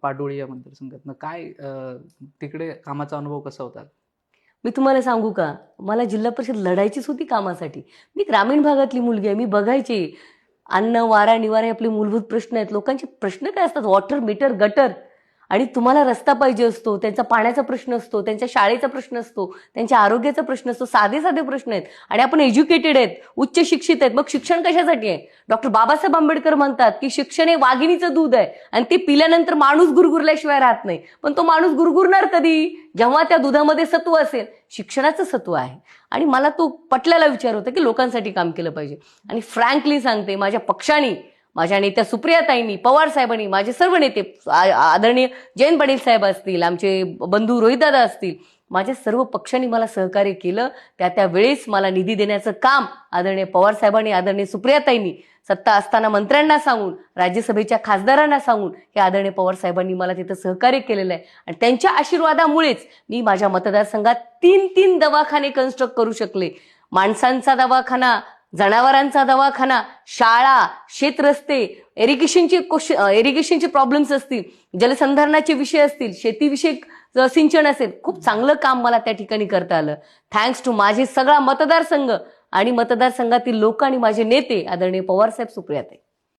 पाडोळी या मतदारसंघातनं काय तिकडे कामाचा अनुभव कसा होता? मी तुम्हाला सांगू का, मला जिल्हा परिषद लढायचीच होती कामासाठी. मी ग्रामीण भागातली मुलगी आहे. मी बघायची अन्न, वारा, निवारा हे आपले मूलभूत प्रश्न आहेत. लोकांचे प्रश्न काय असतात? Water, meter, gutter. आणि तुम्हाला रस्ता पाहिजे असतो, त्यांचा पाण्याचा प्रश्न असतो, त्यांच्या शाळेचा प्रश्न असतो, त्यांच्या आरोग्याचा प्रश्न असतो. साधे साधे प्रश्न आहेत. आणि आपण एज्युकेटेड आहेत, उच्च शिक्षित आहेत. मग शिक्षण कशासाठी आहे? डॉक्टर बाबासाहेब आंबेडकर म्हणतात की शिक्षण हे वाघिणीचं दूध आहे आणि ते पिल्यानंतर माणूस गुरगुरल्याशिवाय राहत नाही. पण तो माणूस गुरगुरणार कधी? जेव्हा त्या दुधामध्ये सत्व असेल. शिक्षणाचं सत्व आहे. आणि मला तो पटल्याला विचार होता की लोकांसाठी काम केलं पाहिजे. आणि फ्रँकली सांगते, माझ्या पक्षाने, माझ्या नेत्या सुप्रियाताईंनी, पवार साहेबांनी, माझे सर्व नेते, आदरणीय जयंत पाटील साहेब असतील, आमचे बंधू रोहितदादा असतील, माझ्या सर्व पक्षांनी मला सहकार्य केलं. त्या वेळेस मला निधी देण्याचं काम आदरणीय पवार साहेबांनी, आदरणीय सुप्रियाताईंनी, सत्ता असताना मंत्र्यांना सांगून, राज्यसभेच्या खासदारांना सांगून हे आदरणीय पवार साहेबांनी मला तिथं सहकार्य केलेलं आहे. आणि त्यांच्या आशीर्वादामुळेच मी माझ्या मतदारसंघात 3 दवाखाने कन्स्ट्रक्ट करू शकले. माणसांचा दवाखाना, जनावरांचा दवाखाना, शाळा, शेतरस्ते, इरिगेशनचे प्रॉब्लेम्स असतील, जलसंधारणाचे विषय असतील, शेतीविषयक सिंचन असेल, खूप चांगलं काम मला त्या ठिकाणी करता आलं. थँक्स टू माझे सगळा मतदारसंघ आणि मतदारसंघातील लोक आणि माझे नेते आदरणीय पवारसाहेब, सुप्रियाताई.